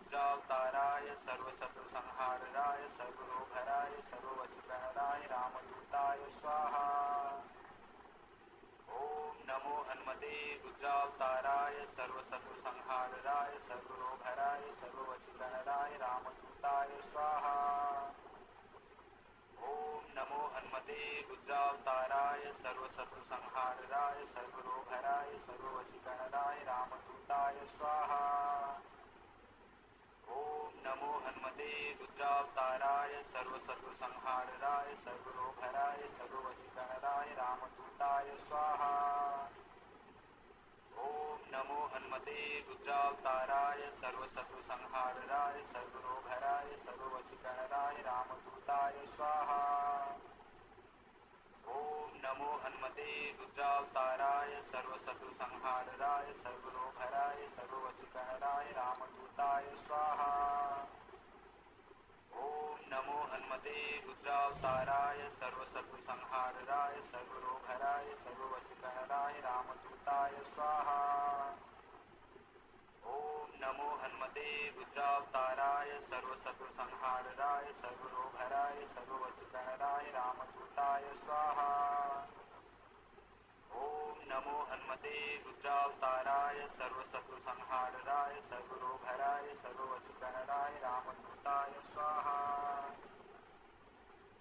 रुद्रावताराय सर्वशत्रुसंहाराय सर्वरोगहराय सर्ववशीकरणाय रामदूताय स्वाहा। ओम नमो हनुमते रुद्रावताराय सर्वशत्रुसंहाराय सर्वरोगहराय सर्ववशीकरणाय रामदूताय स्वाहा। ओम नमो हनुमते रुद्रावताराय सर्वशत्रुसंहाराय सर्वरोगहराय सर्ववशीकरणाय रामदूताय स्वाहा। ओम नमो हनुमते रुद्रावताराय सर्वशत्रुसंहाराय सर्वरोगहराय सर्ववशीकरणाय रामदूताय स्वाहा। ओम नमो हनुमते रुद्रावताराय सर्वशत्रुसंहाराय सर्वरोगहराय सर्ववशीकरणाय रामदूताय स्वाहा। ओम नमो हनुमते रुद्रावताराय सर्वशत्रुसंहाराय सर्वरोगहराय सर्ववशीकरणाय रामदूताय स्वाहा। ओम नमो हनुमते रुद्रावताराय सर्वशत्रुसंहाराय सर्वरोगहराय सर्ववशीकरणाय रामदूताय स्वाहा। ओम नमो हनुमते रुद्रावताराय सर्वशत्रुसंहाराय सर्वरोगहराय सर्ववशीकरणाय रामदूताय स्वाहा। ओम नमो हनुमते रुद्रावताराय सर्वशत्रुसंहाराय सर्वरोगहराय सर्ववशीकरणाय रामदूताय स्वाहा।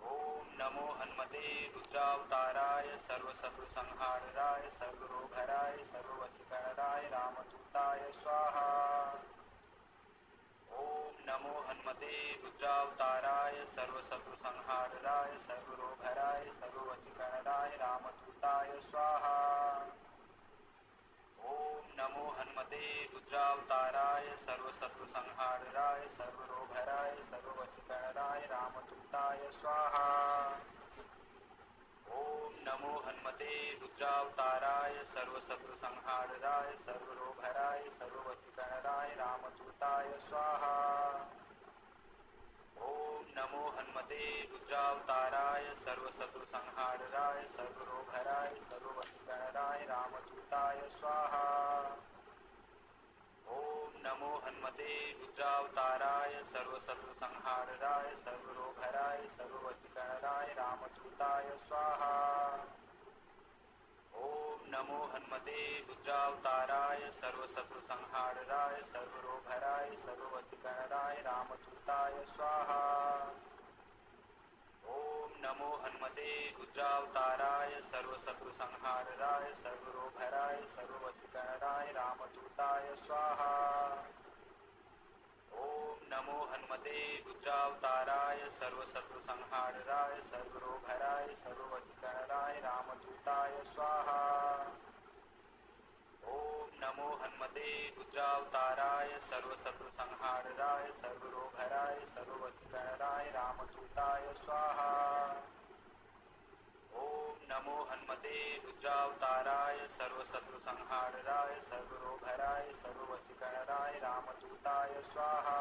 ओम नमो हनुमते रुद्रावताराय सर्वशत्रुसंहाराय सर्वरोगहराय सर्ववशीकरणाय रामदूताय स्वाहा। ओम नमो हनुमते रुद्रावताराय सर्वशत्रुसंहाराय सर्वरोगहराय सर्ववशीकरणाय रामदूताय स्वाहा। ओम नमो हनुमते रुद्रावताराय सर्वशत्रुसंहाराय सर्वरोगहराय सर्ववशीकरणाय रामदूताय स्वाहा। ओम नमो हनुमते रुद्रावताराय सर्वशत्रुसंहाराय सर्वरोगहराय सर्ववशीकरणाय रामदूताय स्वाहा। ओम नमो हनुमते रुद्रावताराय सर्वशत्रुसंहाराय सर्वरोगहराय सर्ववशीकरणाय रामदूताय स्वाहा। ओम नमो हनुमते रुद्रावताराय सर्वशत्रुसंहाराय सर्वरोगहराय सर्ववशीकरणाय रामदूताय स्वाहा। ओम नमो हनुमते रुद्रावताराय सर्वशत्रुसंहाराय सर्वरोगहराय सर्ववशीकरणाय रामदूताय स्वाहा। ओम नमो हनुमते रुद्रावताराय सर्वशत्रुसंहाराय सर्वरोगहराय सर्ववशीकरणाय रामदूताय स्वाहा। ओम नमो हनुमते रुद्रावताराय सर्वशत्रुसंहाराय सर्वरोगहराय सर्ववशीकरणाय रामदूताय स्वाहा। ओम नमो हनुमते रुद्रावताराय सर्वशत्रुसंहाराय सर्वरोगहराय सर्ववशीकरणाय रामदूताय स्वाहा। ओम नमो हनुमते रुद्रावताराय सर्वशत्रुसंहाराय सर्वरोगहराय सर्ववशीकरणाय रामदूताय स्वाहा।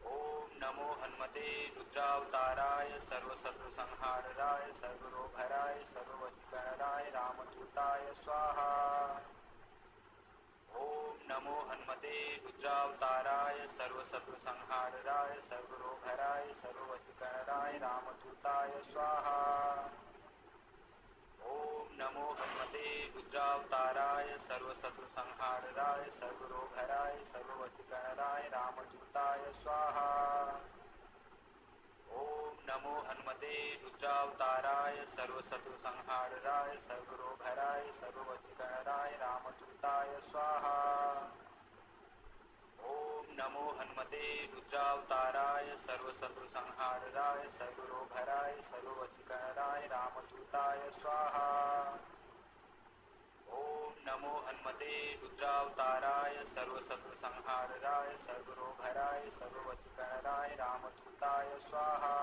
ओम नमो हनुमते रुद्रावताराय सर्वशत्रुसंहाराय सर्वरोगहराय सर्ववशीकरणाय रामदूताय स्वाहा। ओम नमो हनुमते रुद्रावताराय सर्वशत्रुसंहाराय सर्वरोगहराय सर्ववशीकरणाय रामदूताय स्वाहा। ओम नमो हनुमते रुद्रावताराय सर्वशत्रुसंहाराय सर्वरोगहराय सर्ववशीकरणाय रामदूताय स्वाहा। ओम नमो हनुमते रुद्रावताराय सर्वशत्रुसंहाराय सर्वरोगहराय सर्ववशीकरणाय रामदूताय स्वाहा। ओम नमो हनुमते रुद्रावताराय सर्वशत्रुसंहाराय सर्वरोगहराय सर्ववशीकरणाय रामदूताय स्वाहा। ओम नमो हनुमते रुद्रावताराय सर्वशत्रुसंहाराय सर्वरोगहराय सर्ववशीकरणाय रामदूताय स्वाहा।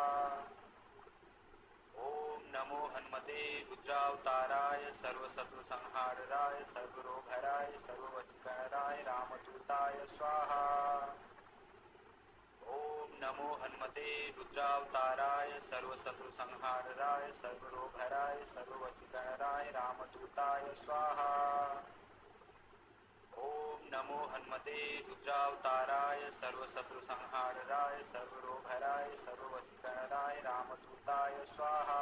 ओम नमो हनुमते रुद्रावताराय सर्वशत्रुसंहाराय सर्वरोगहराय सर्ववशीकरणाय रामदूताय स्वाहा। ओम नमो हनुमते रुद्रावताराय सर्वशत्रुसंहाराय सर्वरोगहराय सर्ववशीकरणाय रामदूताय स्वाहा। ओम नमो हनुमते हन्मते रुद्रावताराय सर्वशत्रुसंहाराय सर्वरोगहराय सर्ववशीकरणाय रामदूताय स्वाहा।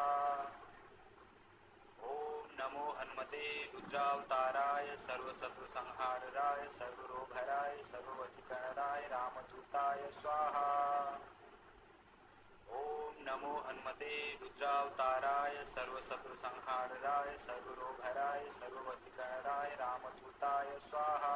ओम नमो हन्मते रुद्रावताराय सर्वशत्रुसंहाराय सर्वरोगहराय सर्ववशीकरणाय रामदूताय स्वाहा। ओम नमो हन्मते रुद्रावताराय सर्वशत्रुसंहाराय सर्वरोगहराय सर्ववशीकरणाय रामदूताय स्वाहा।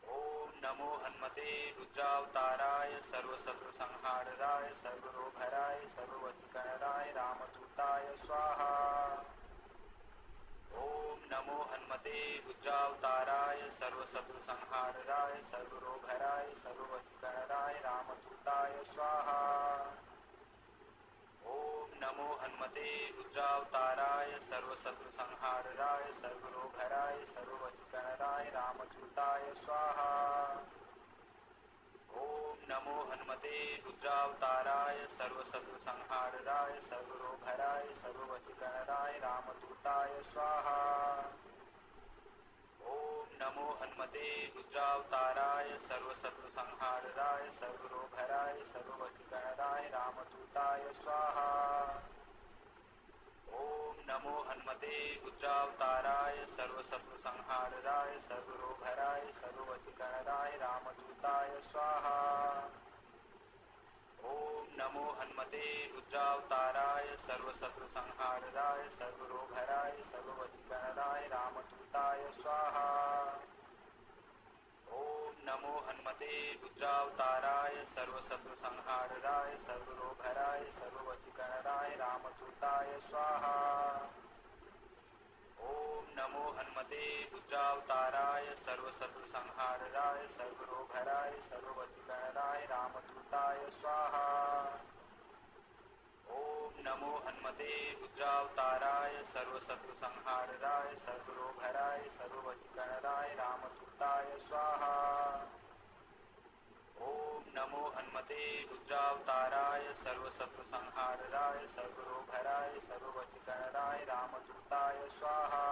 ओम नमो हन्मते रुद्रावताराय सर्वशत्रुसंहाराय सर्वरोगहराय सर्ववशीकरणाय रामदूताय स्वाहा। ओम नमो हन्मते रुद्रावताराय सर्वशत्रुसंहाराय सर्वरोगहराय सर्ववशीकरणाय रामदूताय स्वाहा। ओम नमो हन्मते रुद्रावताराय सर्वशत्रुसंहाराय सर्वरोगहराय सर्ववशीकरणाय रामदूताय स्वाहा। ओम नमो हन्मते रुद्रावताराय सर्वशत्रुसंहाराय सर्वरोगहराय सर्ववशीकरणाय रामदूताय स्वाहा। ओम नमो हन्मते रुद्रावताराय सर्वशत्रुसंहाराय सर्वरोगहराय सर्ववशीकरणाय रामदूताय स्वाहा। ओम नमो हन्मते रुद्रावताराय सर्वशत्रुसंहाराय सर्वरोगहराय सर्ववशीकरणाय रामदूताय स्वाहा। ओम नमो हन्मते रुद्रावताराय सर्वशत्रुसंहाराय सर्वरोगहराय सर्ववशीकरणाय रामदूताय स्वाहा। ओम नमो हन्मते रुद्रावताराय सर्वशत्रुसंहाराय सर्वरोगहराय सर्ववशीकरणाय रामदूताय स्वाहा। ओम नमो हन्मते रुद्रावताराय सर्वशत्रुसंहाराय सर्वरोगहराय सर्ववशीकरणाय रामदूताय स्वाहा। ओम नमो हन्मते रुद्रावताराय सर्वशत्रुसंहाराय सर्वरोगहराय सर्ववशीकरणाय रामदूताय स्वाहा। ओम नमो हन्मते रुद्रावताराय सर्वशत्रुसंहाराय सर्वरोगहराय सर्ववशीकरणाय रामदूताय स्वाहा।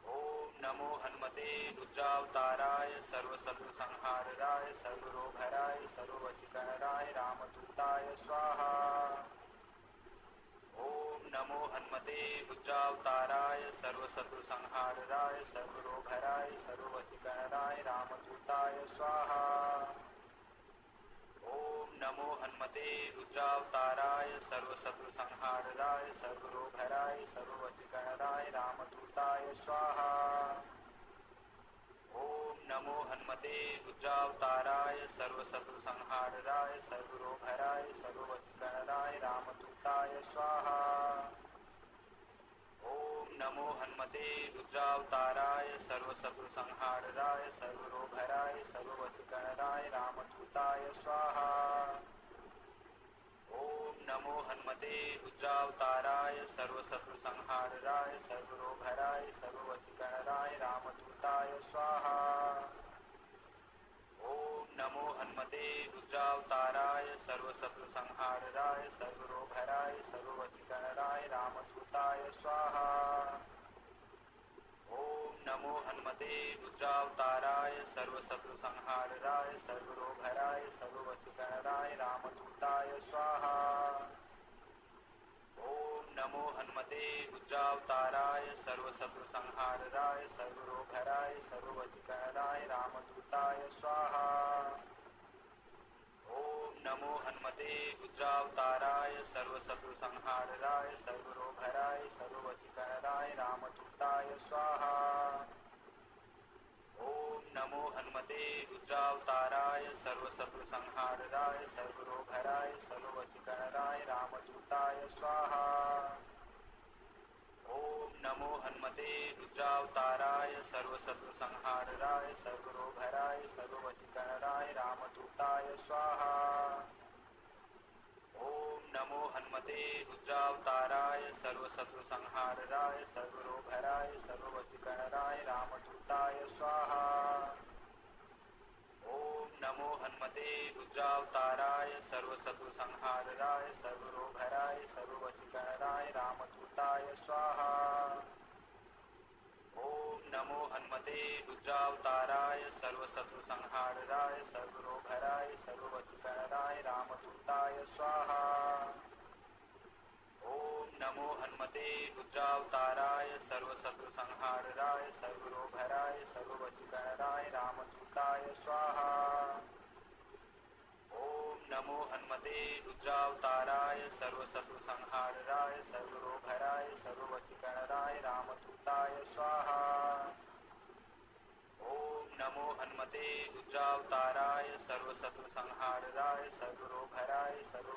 ओम नमो हन्मते रुद्रावताराय सर्वशत्रुसंहाराय सर्वरोगहराय सर्ववशीकरणाय रामदूताय स्वाहा। ओम नमो हन्मते रुद्रावताराय सर्वशत्रुसंहाराय सर्वरोगहराय सर्ववशीकरणाय रामदूताय स्वाहा। ओम नमो हन्मते रुद्रावताराय सर्वशत्रुसंहाराय सर्वरोगहराय सर्ववशीकरणाय रामदूताय स्वाहा। ओम नमो हन्मते रुद्रावताराय सर्वशत्रुसंहाराय सर्वरोगहराय सर्ववशीकरणाय रामदूताय स्वाहा। ओम नमो हन्मते रुद्रावताराय सर्वशत्रुसंहाराय सर्वरोगहराय सर्ववशीकरणाय रामदूताय स्वाहा। ओम नमो हन्मते रुद्रावताराय सर्वशत्रुसंहाराय सर्वरोगहराय सर्ववशीकरणाय रामदूताय स्वाहा। ओम नमो हन्मते रुद्रावताराय सर्वशत्रुसंहाराय सर्वरोगहराय सर्ववशीकरणाय रामदूताय स्वाहा। ओम नमो हन्मते रुद्रावताराय सर्वशत्रुसंहाराय सर्वरोगहराय सर्ववशीकरणाय रामदूताय स्वाहा। ओम नमो हन्मते रुद्रावताराय सर्वशत्रुसंहाराय सर्वरोगहराय सर्ववशीकरणाय रामदूताय स्वाहा। ओम नमो हन्मते रुद्रावताराय सर्वशत्रुसंहाराय सर्वरोगहराय सर्ववशीकरणाय रामदूताय स्वाहा। ओम नमो हन्मते रुद्रावताराय सर्वशत्रुसंहाराय सर्वरोगहराय सर्ववशीकरणाय रामदूताय स्वाहा। ओम नमो हन्मते रुद्रावताराय सर्वशत्रुसंहाराय सर्वरोगहराय सर्ववशीकरणाय रामदूताय स्वाहा। ओम नमो हन्मते रुद्रावताराय सर्वशत्रुसंहाराय सर्वरोगहराय सर्ववशीकरणाय रामदूताय स्वाहा। ओम नमो हन्मते रुद्रावताराय सर्वशत्रुसंहाराय सर्वरोगहराय सर्ववशीकरणाय रामदूताय स्वाहा। ओम नमो हनुमते रुद्रावताराय सर्वशत्रुसंहाराय सर्वरोगहराय सर्ववशीकरणाय रामदूताय स्वाहा। ओम नमो हनुमते रुद्रावताराय सर्वशत्रुसंहाराय सर्वरोगहराय सर्ववशीकरणाय रामदूताय स्वाहा। ओम नमो हनुमते रुद्रावताराय सर्वशत्रुसंहाराय सर्वरोगहराय सर्ववशीकरणाय रामदूताय स्वाहा। ओम नमो हनुमते रुद्रावताराय सर्वशत्रुसंहाराय सर्वरोगहराय सर्व